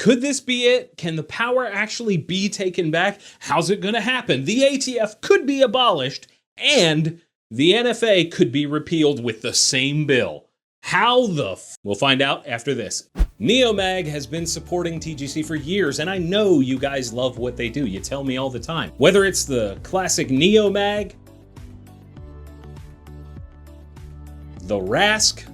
Could this be it? Can the power actually be taken back? How's it going to happen? The ATF could be abolished and the NFA could be repealed with the same bill. How the We'll find out after this. Neomag has been supporting TGC for years, and I know you guys love what they do. You tell me all the time. Whether it's the classic Neomag, the Rask,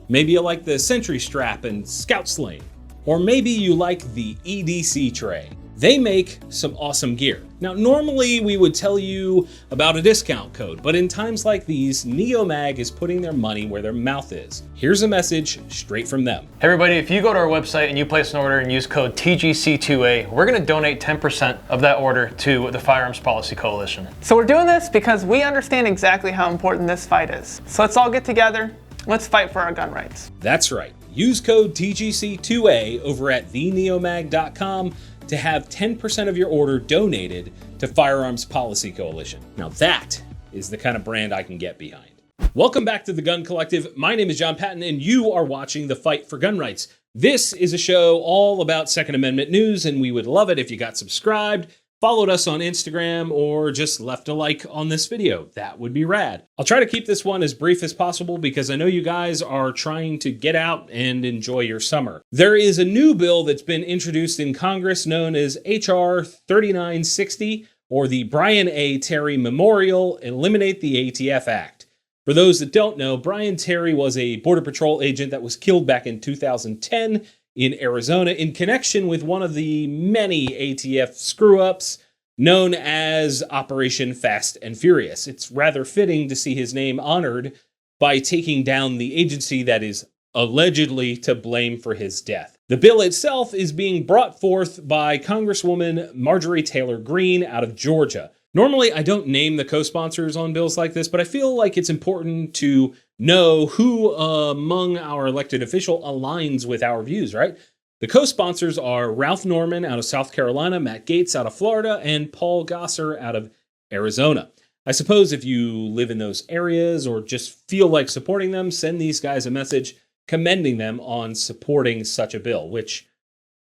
maybe you like the Sentry Strap and Scout Sling, or maybe you like the EDC tray. They make some awesome gear. Now, normally we would tell you about a discount code, but in times like these, Neomag is putting their money where their mouth is. Here's a message straight from them. Hey everybody, if you go to our website and you place an order and use code TGC2A, we're gonna donate 10% of that order to the Firearms Policy Coalition. So we're doing this because we understand exactly how important this fight is. So let's all get together, let's fight for our gun rights. That's right. Use code TGC2A over at theneomag.com to have 10% of your order donated to Firearms Policy Coalition. Now that is the kind of brand I can get behind. Welcome back to The Gun Collective. My name is Jon Patton, and you are watching The Fight for Gun Rights. This is a show all about Second Amendment news, and we would love it if you got subscribed, followed us on Instagram, or just left a like on this video. That would be rad. I'll try to keep this one as brief as possible because I know you guys are trying to get out and enjoy your summer. There is a new bill that's been introduced in Congress known as H.R. 3960, or the Brian A. Terry Memorial Eliminate the ATF Act. For those that don't know, Brian Terry was a Border Patrol agent that was killed back in 2010 in Arizona in connection with one of the many ATF screw-ups known as Operation Fast and Furious. It's rather fitting to see his name honored by taking down the agency that is allegedly to blame for his death. The bill itself is being brought forth by Congresswoman Marjorie Taylor Greene out of Georgia. Normally, I don't name the co-sponsors on bills like this, but I feel like it's important to know who among our elected official aligns with our views, right? The co-sponsors are Ralph Norman out of South Carolina, Matt Gaetz out of Florida, and Paul Gosar out of Arizona. I suppose if you live in those areas or just feel like supporting them, send these guys a message commending them on supporting such a bill, which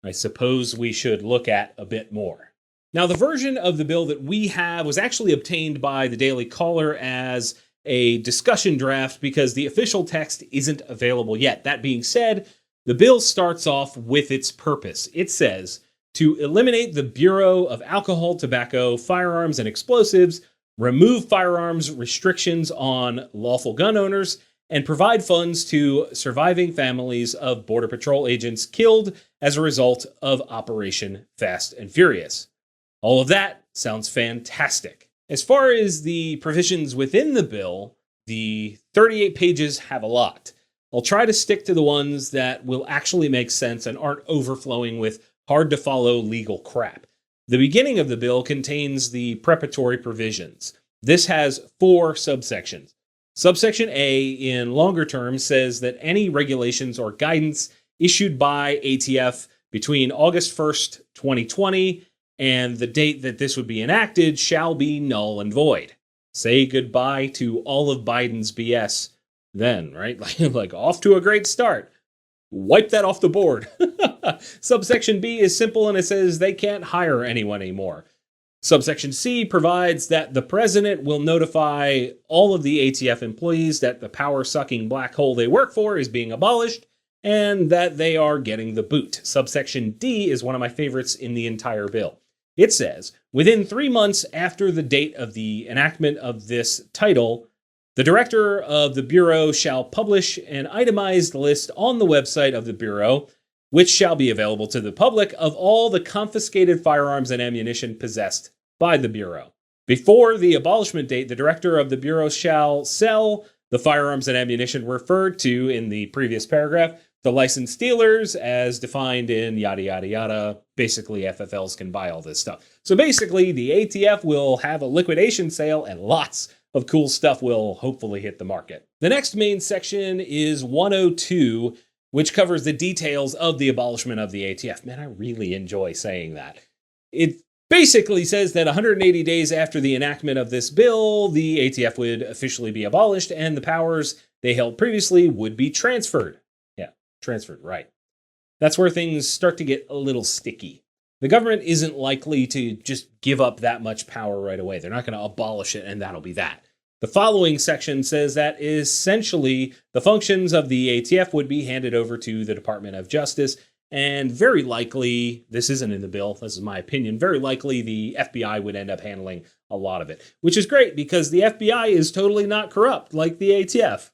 I suppose we should look at a bit more. Now, the version of the bill that we have was actually obtained by the Daily Caller as a discussion draft because the official text isn't available yet. That being said, the bill starts off with its purpose. It says, to eliminate the Bureau of Alcohol, Tobacco, Firearms, and Explosives, remove firearms restrictions on lawful gun owners, and provide funds to surviving families of Border Patrol agents killed as a result of Operation Fast and Furious. All of that sounds fantastic. As far as the provisions within the bill, the 38 pages have a lot. I'll try to stick to the ones that will actually make sense and aren't overflowing with hard-to-follow legal crap. The beginning of the bill contains the Preparatory Provisions. This has 4 subsections. Subsection A, in longer terms, says that any regulations or guidance issued by ATF between August 1st, 2020 and the date that this would be enacted shall be null and void. Say goodbye to all of Biden's BS then, right? Like off to a great start. Wipe that off the board. Subsection B is simple and it says they can't hire anyone anymore. Subsection C provides that the president will notify all of the ATF employees that the power-sucking black hole they work for is being abolished and that they are getting the boot. Subsection D is one of my favorites in the entire bill. It says, within 3 months after the date of the enactment of this title, the director of the Bureau shall publish an itemized list on the website of the Bureau, which shall be available to the public, of all the confiscated firearms and ammunition possessed by the Bureau. Before the abolishment date, the director of the Bureau shall sell the firearms and ammunition referred to in the previous paragraph to licensed dealers as defined in yada, yada, yada. Basically, FFLs can buy all this stuff. So basically, the ATF will have a liquidation sale and lots of cool stuff will hopefully hit the market. The next main section is 102, which covers the details of the abolishment of the ATF. Man, I really enjoy saying that. It basically says that 180 days after the enactment of this bill, the ATF would officially be abolished and the powers they held previously would be transferred. Yeah, transferred, right. That's where things start to get a little sticky. The government isn't likely to just give up that much power right away. They're not going to abolish it and that'll be that. The following section says that essentially the functions of the ATF would be handed over to the Department of Justice, and very likely, this isn't in the bill, this is my opinion, very likely the FBI would end up handling a lot of it, which is great because the FBI is totally not corrupt like the ATF.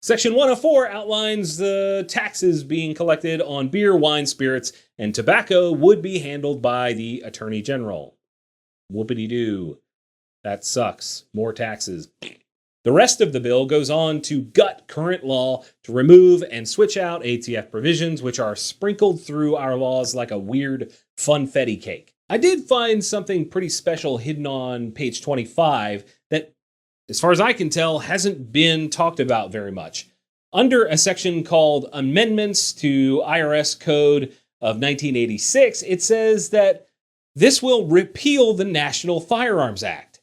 Section 104 outlines the taxes being collected on beer, wine, spirits, and tobacco would be handled by the Attorney General. Whoopity-doo. That sucks. More taxes. The rest of the bill goes on to gut current law to remove and switch out ATF provisions, which are sprinkled through our laws like a weird funfetti cake. I did find something pretty special hidden on page 25 that, as far as I can tell, hasn't been talked about very much. Under a section called Amendments to IRS Code of 1986, it says that this will repeal the National Firearms Act.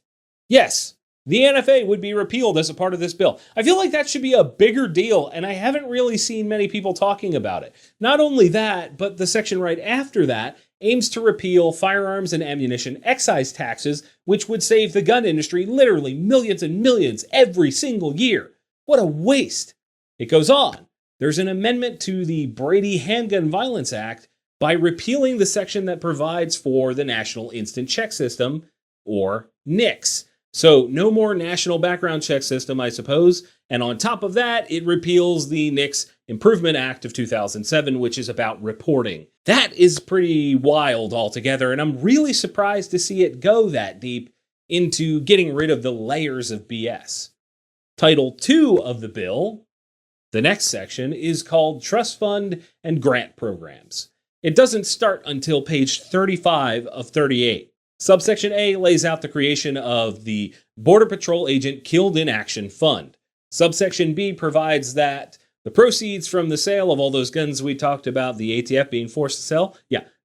Yes, the NFA would be repealed as a part of this bill. I feel like that should be a bigger deal, and I haven't really seen many people talking about it. Not only that, but the section right after that aims to repeal firearms and ammunition excise taxes, which would save the gun industry literally millions and millions every single year. What a waste. It goes on. There's an amendment to the Brady Handgun Violence Act by repealing the section that provides for the National Instant Check System, or NICS. So no more National Background Check System, I suppose. And on top of that, it repeals the NICS Improvement Act of 2007, which is about reporting. That is pretty wild altogether, and I'm really surprised to see it go that deep into getting rid of the layers of BS. Title 2 of the bill, the next section, is called Trust Fund and Grant Programs. It doesn't start until page 35 of 38. Subsection A lays out the creation of the Border Patrol Agent Killed in Action Fund. Subsection B provides that the proceeds from the sale of all those guns we talked about, the ATF being forced to sell,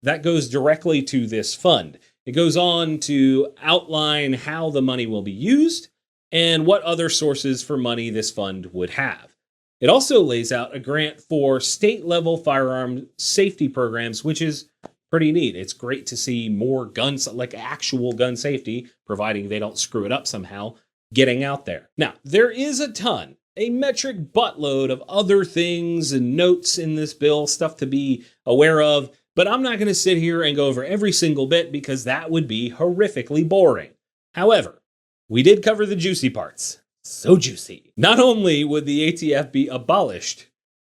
that goes directly to this fund. It goes on to outline how the money will be used and what other sources for money this fund would have. It also lays out a grant for state-level firearm safety programs, which is pretty neat. It's great to see more guns, like actual gun safety, providing they don't screw it up somehow, getting out there. Now, there is a metric buttload of other things and notes in this bill, stuff to be aware of, but I'm not going to sit here and go over every single bit because that would be horrifically boring. However, we did cover the juicy parts. So juicy. Not only would the ATF be abolished,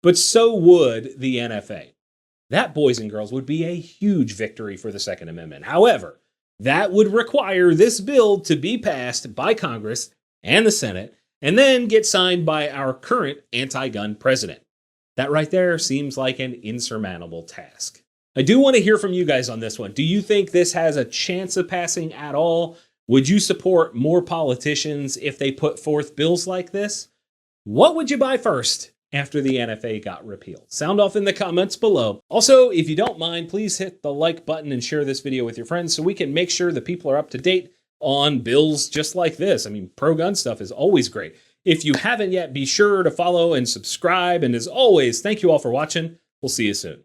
but so would the NFA. That, boys and girls, would be a huge victory for the Second Amendment. However, that would require this bill to be passed by Congress and the Senate, and then get signed by our current anti-gun president. That right there seems like an insurmountable task. I do want to hear from you guys on this one. Do you think this has a chance of passing at all? Would you support more politicians if they put forth bills like this? What would you buy first after the NFA got repealed? Sound off in the comments below. Also, if you don't mind, please hit the like button and share this video with your friends so we can make sure that people are up to date on bills just like this. I mean, pro-gun stuff is always great. If you haven't yet, be sure to follow and subscribe. And as always, thank you all for watching. We'll see you soon.